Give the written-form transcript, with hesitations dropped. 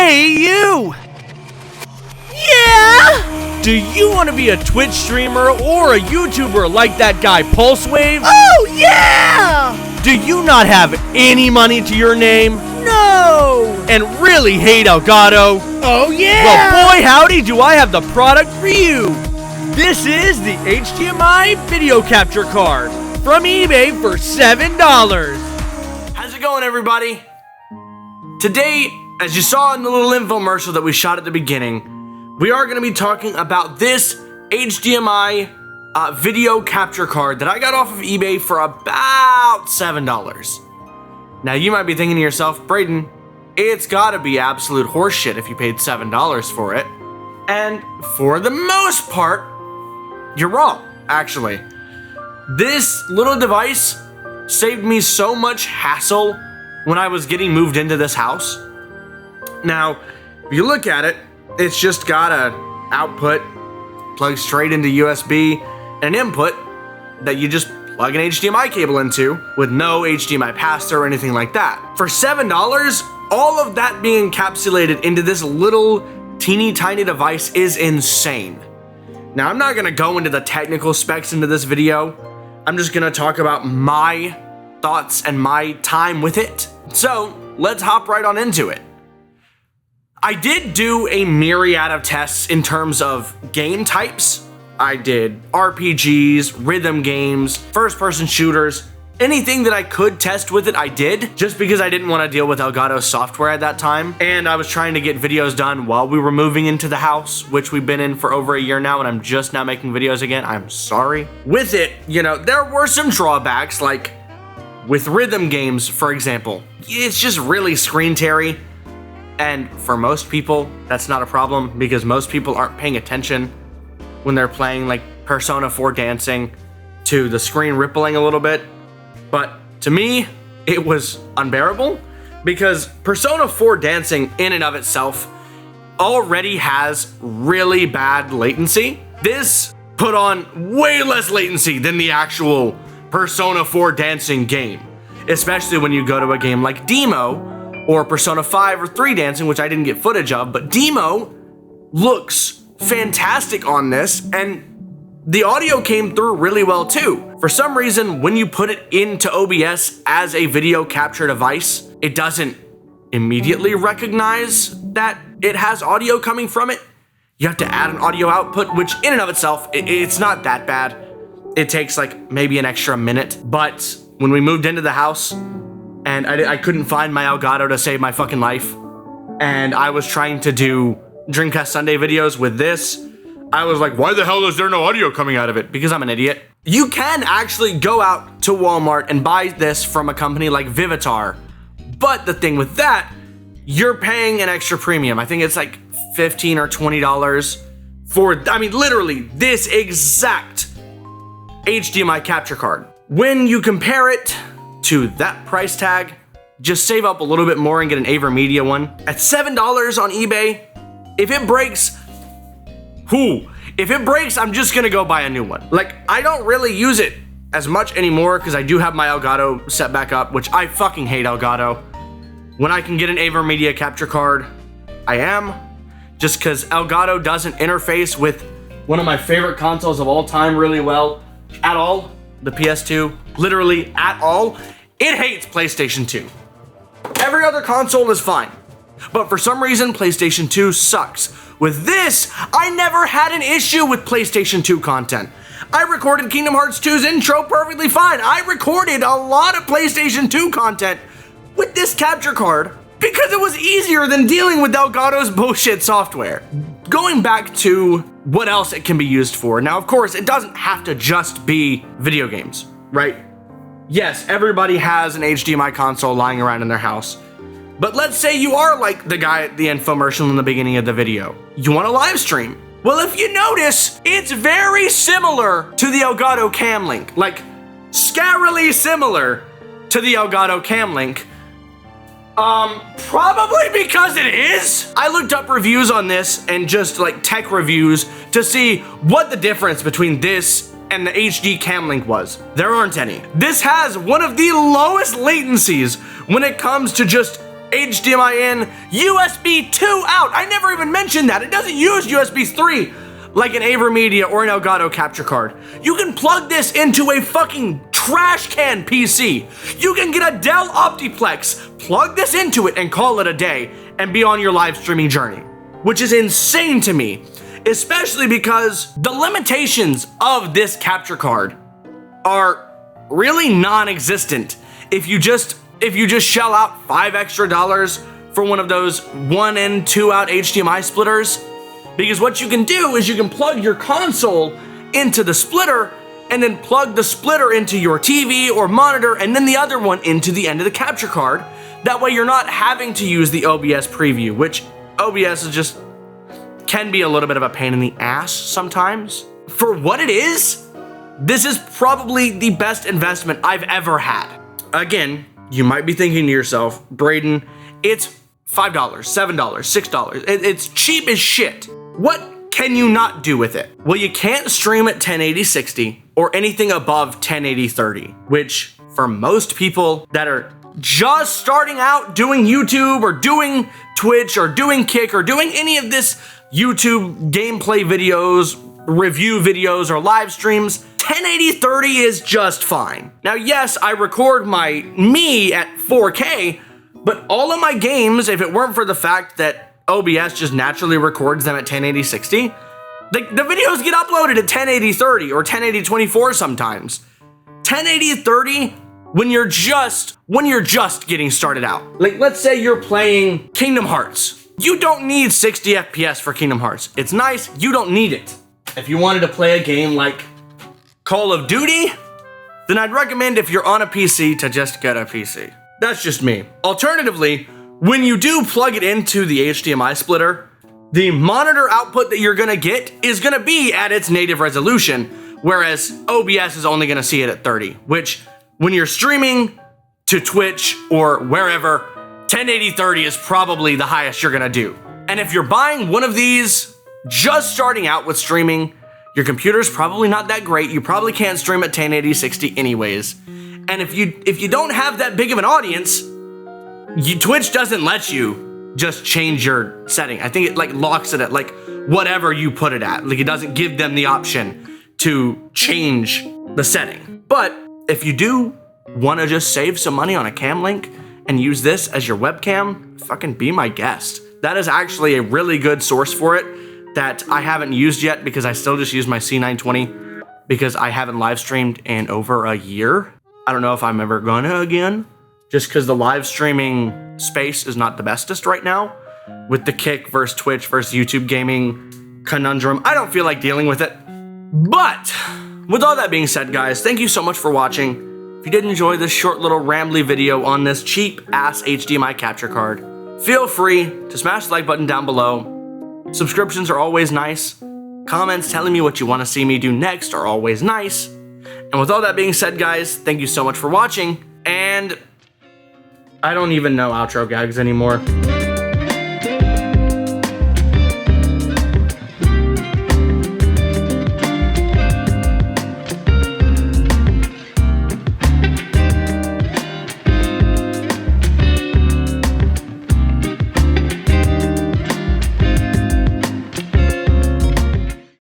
Hey, you! Yeah? Do you want to be a Twitch streamer or a YouTuber like that guy Pulsewave? Oh, yeah! Do you not have any money to your name? No! And really hate Elgato? Oh, yeah! Well, boy, howdy, do I have the product for you! This is the HDMI video capture card from eBay for $7. How's it going, everybody? Today, as you saw in the little infomercial that we shot at the beginning, we are going to be talking about this HDMI video capture card that I got off of eBay for about $7. Now, you might be thinking to yourself, Brayden, it's got to be absolute horseshit if you paid $7 for it. And for the most part, you're wrong, actually. This little device saved me so much hassle when I was getting moved into this house. Now, if you look at it, it's just got an output plugged straight into USB and an input that you just plug an HDMI cable into with no HDMI pass-through or anything like that. For $7, all of that being encapsulated into this little teeny tiny device is insane. Now, I'm not gonna go into the technical specs into this video. I'm just gonna talk about my thoughts and my time with it. So let's hop right on into it. I did do a myriad of tests in terms of game types. I did RPGs, rhythm games, first-person shooters, anything that I could test with it, I did, just because I didn't want to deal with Elgato software at that time. And I was trying to get videos done while we were moving into the house, which we've been in for over a year now, and I'm just now making videos again. I'm sorry. With it, you know, there were some drawbacks, like with rhythm games, for example. It's just really screen teary. And for most people, that's not a problem because most people aren't paying attention when they're playing like Persona 4 Dancing to the screen rippling a little bit. But to me, it was unbearable because Persona 4 Dancing in and of itself already has really bad latency. This put on way less latency than the actual Persona 4 Dancing game, especially when you go to a game like Demo or Persona 5 or 3 Dancing, which I didn't get footage of, but Demo looks fantastic on this, and the audio came through really well too. For some reason, when you put it into OBS as a video capture device, it doesn't immediately recognize that it has audio coming from it. You have to add an audio output, which in and of itself, it's not that bad. It takes like maybe an extra minute. But when we moved into the house and I couldn't find my Elgato to save my fucking life, and I was trying to do Dreamcast Sunday videos with this, I was like, why the hell is there no audio coming out of it? Because I'm an idiot. You can actually go out to Walmart and buy this from a company like Vivitar. But the thing with that, you're paying an extra premium. I think it's like $15 or $20 for, I mean, literally this exact HDMI capture card. When you compare it to that price tag, just save up a little bit more and get an AverMedia one. At $7 on eBay, if it breaks, if it breaks, I'm just gonna go buy a new one. Like, I don't really use it as much anymore because I do have my Elgato set back up, which I fucking hate Elgato. When I can get an AverMedia capture card, I am. Just because Elgato doesn't interface with one of my favorite consoles of all time really well at all, the PS2, literally at all. It hates PlayStation 2. Every other console is fine, but for some reason, PlayStation 2 sucks. With this, I never had an issue with PlayStation 2 content. I recorded Kingdom Hearts 2's intro perfectly fine. I recorded a lot of PlayStation 2 content with this capture card because it was easier than dealing with Elgato's bullshit software. Going back to what else it can be used for. Now, of course, it doesn't have to just be video games, right? Yes, everybody has an HDMI console lying around in their house. But let's say you are like the guy at the infomercial in the beginning of the video. You want to live stream. Well, if you notice, it's very similar to the Elgato Cam Link. Like, scarily similar to the Elgato Cam Link. Probably because it is. I looked up reviews on this and just like tech reviews to see what the difference between this and the HD Cam Link was. There aren't any. This has one of the lowest latencies when it comes to just HDMI in, USB 2 out. I never even mentioned that. It doesn't use USB 3 like an AverMedia or an Elgato Capture Card. You can plug this into a fucking trash can PC. You can get a Dell Optiplex, plug this into it and call it a day and be on your live streaming journey, which is insane to me, especially because the limitations of this capture card are really non-existent if you just shell out $5 extra for one of those 1 in 2 out HDMI splitters. Because what you can do is you can plug your console into the splitter and then plug the splitter into your TV or monitor and then the other one into the end of the capture card. That way you're not having to use the OBS preview, which OBS is just can be a little bit of a pain in the ass sometimes. For what it is, this is probably the best investment I've ever had. Again, you might be thinking to yourself, Brayden, it's $5, $7, $6. It's cheap as shit. What can you not do with it? Well, you can't stream at 1080-60 or anything above 1080-30, which for most people that are just starting out doing YouTube or doing Twitch or doing Kick or doing any of this YouTube gameplay videos, review videos, or live streams, 1080-30 is just fine. Now, yes, I record me at 4K, but all of my games, if it weren't for the fact that OBS just naturally records them at 1080-60, the videos get uploaded at 1080-30 or 1080-24 sometimes. 1080-30 when you're just getting started out. Like, let's say you're playing Kingdom Hearts. You don't need 60 FPS for Kingdom Hearts. It's nice, you don't need it. If you wanted to play a game like Call of Duty, then I'd recommend, if you're on a PC, to just get a PC. That's just me. Alternatively, when you do plug it into the HDMI splitter, the monitor output that you're gonna get is gonna be at its native resolution, whereas OBS is only gonna see it at 30, which when you're streaming to Twitch or wherever, 1080-30 is probably the highest you're gonna do. And if you're buying one of these, just starting out with streaming, your computer's probably not that great. You probably can't stream at 1080-60 anyways. And if you don't have that big of an audience, Twitch doesn't let you just change your setting. I think it like locks it at like whatever you put it at. Like, it doesn't give them the option to change the setting. But if you do want to just save some money on a cam link and use this as your webcam, fucking be my guest. That is actually a really good source for it that I haven't used yet, because I still just use my C920 because I haven't live streamed in over a year. I don't know if I'm ever gonna again, just because the live streaming space is not the bestest right now with the Kick versus Twitch versus YouTube gaming conundrum. I don't feel like dealing with it. But with all that being said, guys, thank you so much for watching. If you did enjoy this short little rambly video on this cheap ass HDMI capture card, feel free to smash the like button down below. Subscriptions are always nice. Comments telling me what you want to see me do next are always nice. And with all that being said, guys, thank you so much for watching, and I don't even know outro gags anymore.